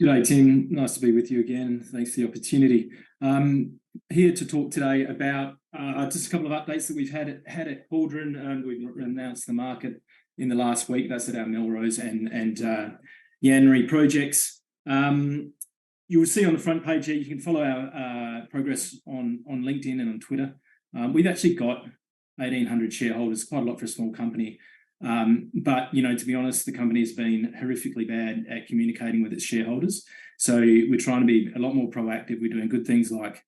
G'day, Tim. Nice to be with you again. Thanks for the opportunity. Here to talk today about just a couple of updates that we've had at Cauldron. We've announced the market in the last week. That's at our Melrose and Yanri projects. You will see on the front page here, you can follow our progress on LinkedIn and on Twitter. We've actually got 1,800 shareholders, quite a lot for a small company. But, you know, to be honest, the company has been horrifically bad at communicating with its shareholders. So we're trying to be a lot more proactive. We're doing good things like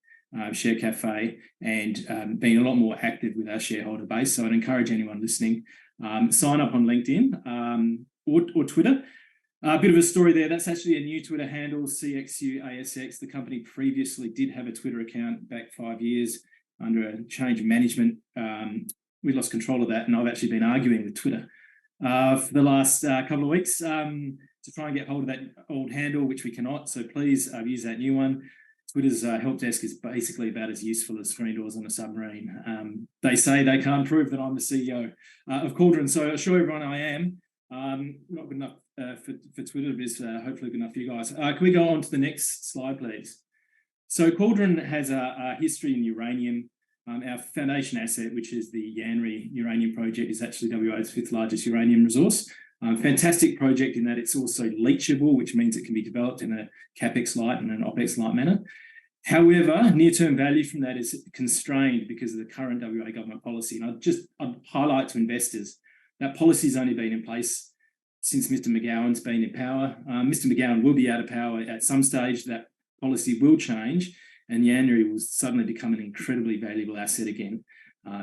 Share Cafe and being a lot more active with our shareholder base. So I'd encourage anyone listening, sign up on LinkedIn or Twitter. A bit of a story there. That's actually a new Twitter handle, CXU ASX. The company previously did have a Twitter account back 5 years under a change of management. We lost control of that, and I've actually been arguing with Twitter for the last couple of weeks to try and get hold of that old handle, which we cannot. So please use that new one. Twitter's help desk is basically about as useful as screen doors on a submarine. They say they can't prove that I'm the CEO of Cauldron, so I'll show everyone I am. Not good enough for Twitter, but it's hopefully good enough for you guys. Can we go on to the next slide, please? So Cauldron has a history in uranium. Our foundation asset, which is the Yanri uranium project, is actually WA's 5th largest uranium resource. Fantastic project in that it's also leachable, which means it can be developed in a CapEx light and an OpEx light manner. However, near-term value from that is constrained because of the current WA government policy. And I'd highlight to investors that policy has only been in place since Mr. McGowan's been in power. Mr. McGowan will be out of power at some stage. That policy will change, and Yanri will suddenly become an incredibly valuable asset again.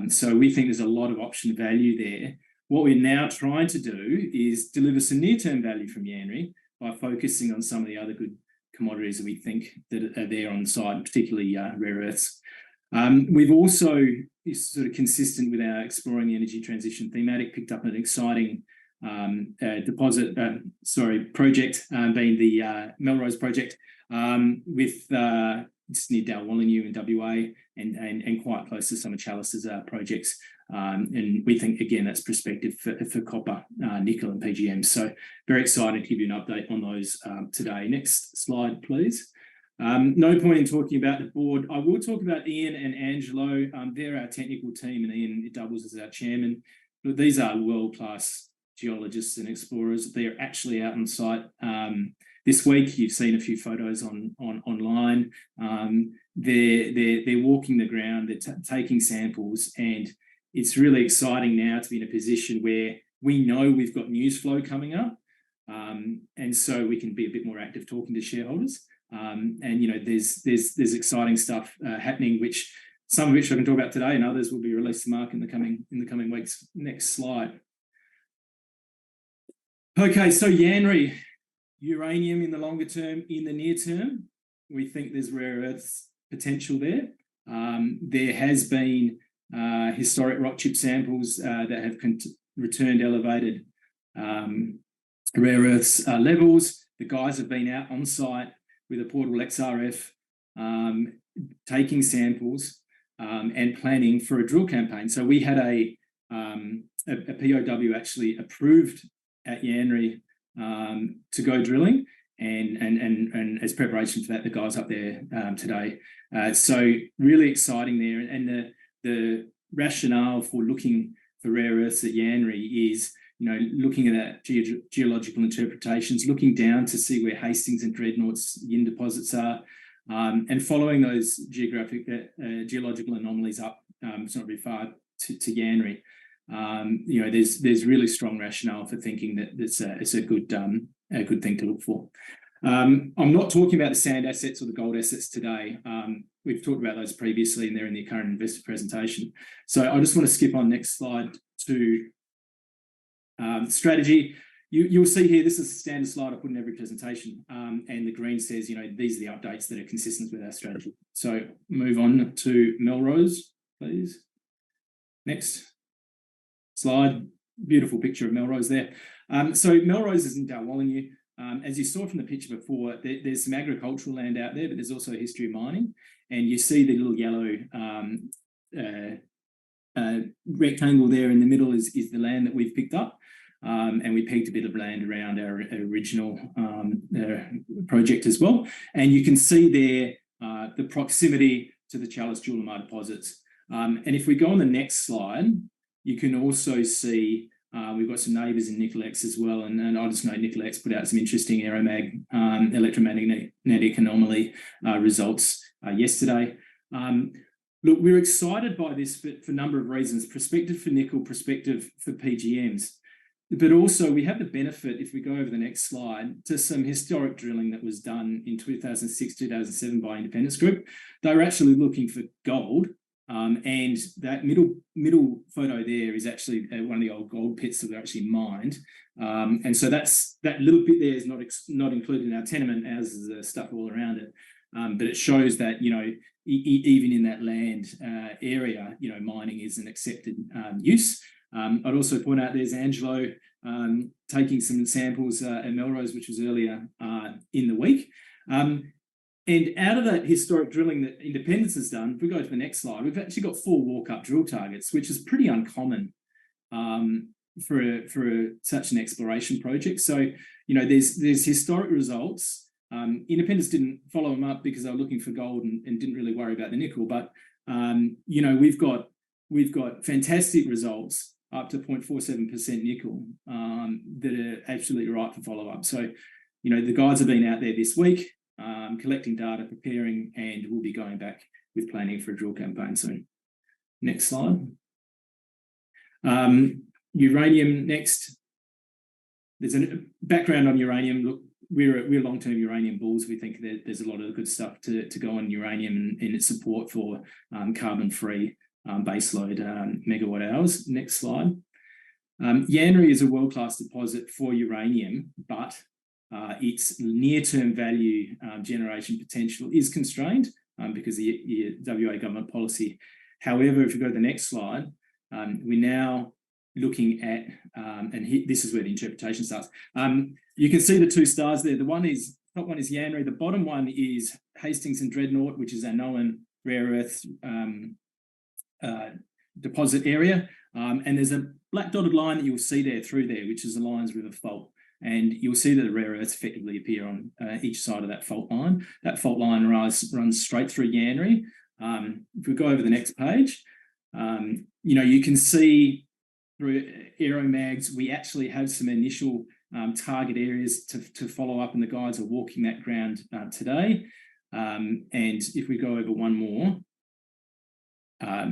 So we think there's a lot of option value there. What we're now trying to do is deliver some near-term value from Yanri by focusing on some of the other good commodities that we think that are there on site, particularly rare earths. We've also, sort of consistent with our exploring the energy transition thematic, picked up an exciting project, being the Melrose project, with it's near Dalwallinu in WA and quite close to some of Chalice's projects. And we think, again, that's prospective for copper, nickel and PGM. So very excited to give you an update on those today. Next slide, please. No point in talking about the board. I will talk about Ian and Angelo. They're our technical team, and Ian doubles as our chairman. But these are world-class geologists and explorers. They're actually out on site this week. You've seen a few photos online. They're walking the ground, they're taking samples, and it's really exciting now to be in a position where we know we've got news flow coming up, and so we can be a bit more active talking to shareholders. And you know, there's exciting stuff happening, which some of which I can talk about today, and others will be released to market in the coming weeks. Next slide. Okay, so Yanri, uranium in the longer term. In the near term, we think there's rare earths potential there. There has been historic rock chip samples that have returned elevated rare earths levels. The guys have been out on site with a portable XRF, taking samples and planning for a drill campaign. So we had a POW actually approved at Yanri to go drilling, and as preparation for that, the guys up there today. So really exciting there, and the rationale for looking for rare earths at Yanri is, you know, looking at that geological interpretations, looking down to see where Hastings and Dreadnought's Yin deposits are, and following those geological anomalies up, it's not very far to Yanri. You know, there's really strong rationale for thinking that it's a good thing to look for. I'm not talking about the sand assets or the gold assets today. We've talked about those previously, and they're in the current investor presentation. So I just want to skip on next slide to strategy. You'll see here, this is a standard slide I put in every presentation, and the green says, you know, these are the updates that are consistent with our strategy. So move on to Melrose, please. Next slide. Beautiful picture of Melrose there. So Melrose is in Dalwallinu. As you saw from the picture before, there's some agricultural land out there, but there's also a history of mining. And you see the little yellow rectangle there in the middle is the land that we've picked up. and we pegged a bit of land around our original project as well. And you can see there the proximity to the Chalice Julimar deposits. And if we go on the next slide, you can also see we've got some neighbours in Nicolex as well, and I just know Nicolex put out some interesting aeromag electromagnetic anomaly results yesterday. Look, we're excited by this for a number of reasons: perspective for nickel, perspective for PGMs. But also we have the benefit, if we go over the next slide, to some historic drilling that was done in 2006, 2007 by Independence Group. They were actually looking for gold, and that middle photo there is actually one of the old gold pits that were actually mined. And so that little bit there is not included in our tenement, as is the stuff all around it. But it shows that, you know, even in that land area, you know, mining is an accepted use. I'd also point out there's Angelo taking some samples at Melrose, which was earlier in the week. And out of that historic drilling that Independence has done, if we go to the next slide, we've actually got 4 walk-up drill targets, which is pretty uncommon for such an exploration project. So, you know, there's historic results. Independence didn't follow them up because they were looking for gold and didn't really worry about the nickel. But you know, we've got fantastic results up to 0.47% nickel that are absolutely right for follow-up. So, you know, the guys have been out there this week collecting data, preparing, and we'll be going back with planning for a drill campaign soon. Next slide. Uranium next. There's a background on uranium. Look, we're long-term uranium bulls. We think that there's a lot of good stuff to go on uranium and its support for carbon-free baseload megawatt hours. Next slide. Yanri is a world-class deposit for uranium, but its near-term value generation potential is constrained because of the WA government policy. However, if you go to the next slide, we're now looking at, this is where the interpretation starts. You can see the 2 stars there. The top one is Yanri. The bottom one is Hastings and Dreadnought, which is our known rare earth deposit area. And there's a black dotted line that you'll see there through there, which is the Lions River Fault. And you'll see that the rare earths effectively appear on each side of that fault line. That fault line runs straight through Yanri. If we go over the next page, you know, you can see through aeromags, we actually have some initial target areas to follow up, and the guys are walking that ground today. And if we go over one more,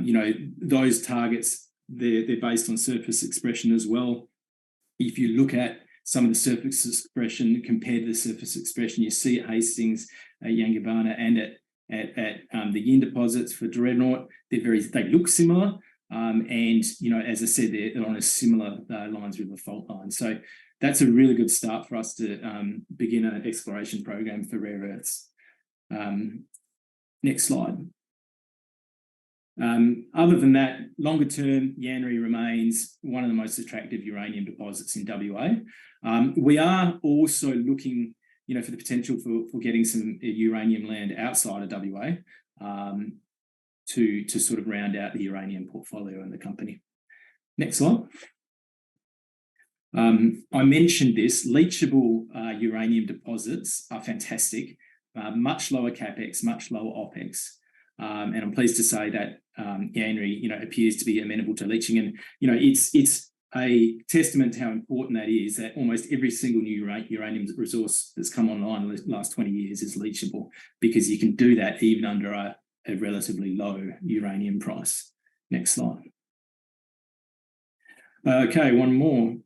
you know, those targets, they're based on surface expression as well. If you look at some of the surface expression compared to the surface expression you see at Hastings, at Yangibana, and at the Yin deposits for Dreadnought, they look similar. And, you know, as I said, they're on a similar Lions River fault line. So that's a really good start for us to begin an exploration program for rare earths. Next slide. Other than that, longer term, Yanri remains one of the most attractive uranium deposits in WA. We are also looking, you know, for the potential for getting some uranium land outside of WA to sort of round out the uranium portfolio in the company. Next slide. I mentioned this, leachable uranium deposits are fantastic, much lower capex, much lower opex. And I'm pleased to say that Yanri, you know, appears to be amenable to leaching. And, you know, it's a testament to how important that is, that almost every single new uranium resource that's come online in the last 20 years is leachable, because you can do that even under a relatively low uranium price. Next slide. Okay, one more.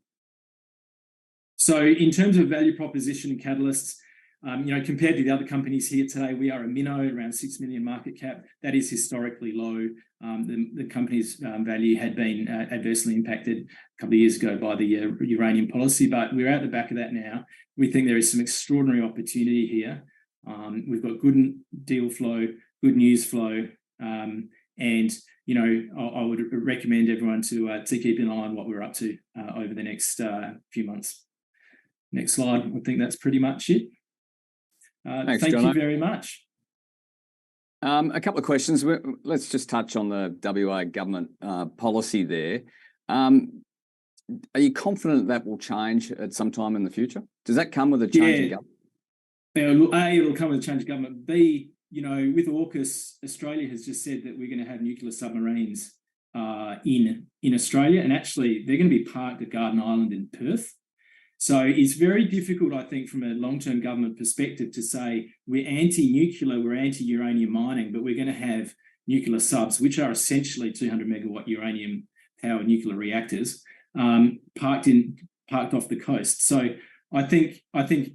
So in terms of value proposition and catalysts, you know, compared to the other companies here today, we are a minnow, around 6 million market cap. That is historically low. The company's value had been adversely impacted a couple of years ago by the uranium policy, but we're out the back of that now. We think there is some extraordinary opportunity here. We've got good deal flow, good news flow, and, you know, I would recommend everyone to keep an eye on what we're up to over the next few months. Next slide. I think that's pretty much it. Thanks, thank Jono. you very much. A couple of questions. Let's just touch on the WA government policy there. Are you confident that will change at some time in the future? Does that come with a change in government? It'll come with a change of government. B, with AUKUS, Australia has just said that we're going to have nuclear submarines in Australia, and actually they're going to be parked at Garden Island in Perth. So it's very difficult, I think, from a long-term government perspective to say we're anti-nuclear, we're anti-uranium mining, but we're going to have nuclear subs, which are essentially 200 megawatt uranium powered nuclear reactors, parked off the coast. So I think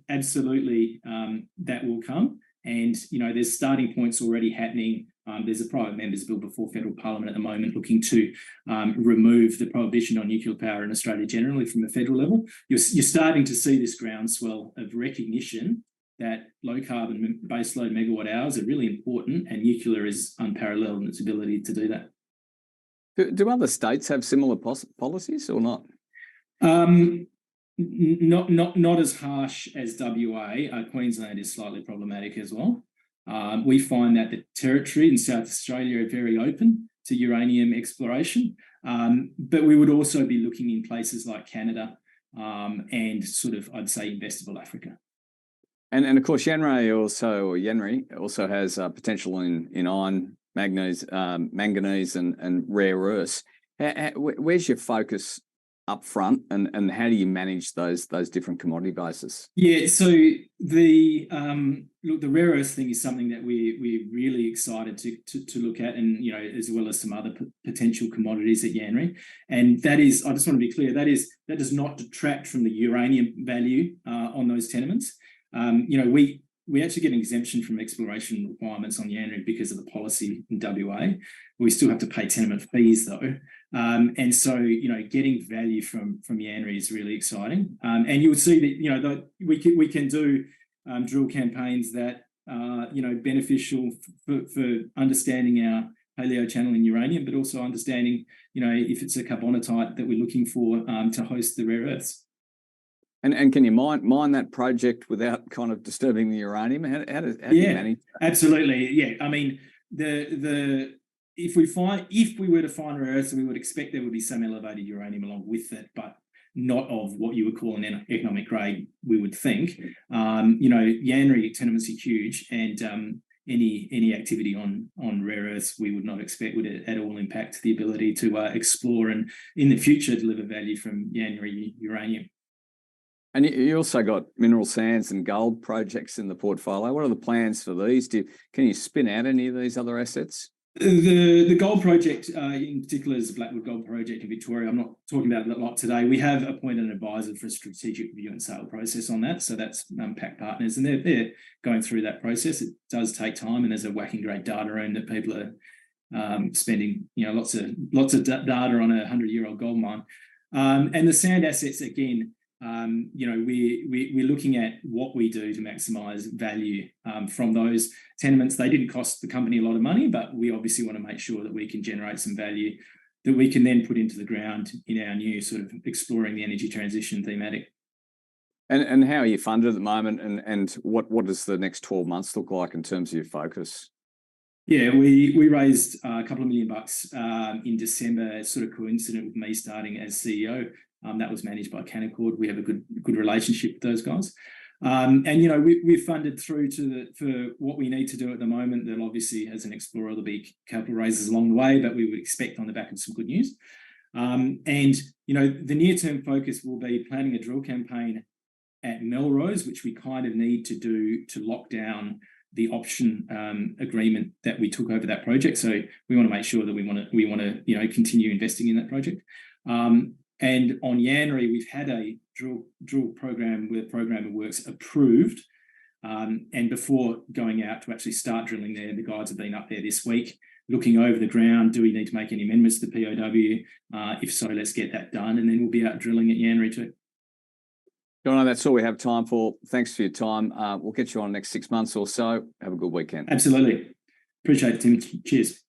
absolutely that will come. And, there's starting points already happening. There's a private members bill before federal parliament at the moment looking to remove the prohibition on nuclear power in Australia generally from a federal level. You're starting to see this groundswell of recognition that low carbon baseload megawatt hours are really important, and nuclear is unparalleled in its ability to do that. Do other states have similar policies or not? Not as harsh as WA. Queensland is slightly problematic as well. We find that the territory in South Australia are very open to uranium exploration, but we would also be looking in places like Canada and sort of, I'd say, investable Africa. And of course, Yanri also has potential in iron, manganese, and rare earths. Where's your focus up front, and how do you manage those different commodity bases? Yeah, so the rare earth thing is something that we're really excited to look at, and as well as some other potential commodities at Yanri. And that is, I just want to be clear, that does not detract from the uranium value on those tenements. We actually get an exemption from exploration requirements on Yanri because of the policy in WA. We still have to pay tenement fees though. And so, getting value from Yanri is really exciting. And you'll see that, we can do drill campaigns that are, beneficial for understanding our paleochannel uranium, but also understanding, if it's a carbonatite that we're looking for to host the rare earths. And can you mine that project without kind of disturbing the uranium? How do you manage that? Absolutely. Yeah. I mean, if we were to find rare earths, we would expect there would be some elevated uranium along with it, but not of what you would call an economic grade, we would think. Yanri tenements are huge, and any activity on rare earths we would not expect would at all impact the ability to explore and in the future deliver value from Yanri uranium. And you also got mineral sands and gold projects in the portfolio. What are the plans for these? Can you spin out any of these other assets? The gold project in particular is the Blackwood Gold Project in Victoria. I'm not talking about it a lot today. We have appointed an advisor for a strategic review and sale process on that. So that's PAC Partners, and they're going through that process. It does take time, and there's a whacking great data room that people are spending lots of data on a 100-year-old gold mine. And the sand assets again. We're looking at what we do to maximise value from those tenements. They didn't cost the company a lot of money, but we obviously want to make sure that we can generate some value that we can then put into the ground in our new sort of exploring the energy transition thematic. And how are you funded at the moment, and what does the next 12 months look like in terms of your focus? Yeah, we raised a couple of $1 million in December, sort of coincident with me starting as CEO. That was managed by Canaccord. We have a good relationship with those guys. And we're funded through for what we need to do at the moment. There'll obviously, as an explorer, there'll be capital raises along the way, but we would expect on the back of some good news. And the near-term focus will be planning a drill campaign at Melrose, which we kind of need to do to lock down the option agreement that we took over that project. So we want to make sure that we want to continue investing in that project. And on Yanri, we've had a drill program where the program of works approved. And before going out to actually start drilling there, the guys have been up there this week looking over the ground. Do we need to make any amendments to the POW? If so, let's get that done. And then we'll be out drilling at Yanri too. Jono, that's all we have time for. Thanks for your time. We'll get you on next 6 months or so. Have a good weekend. Absolutely. Appreciate it, Tim. Cheers.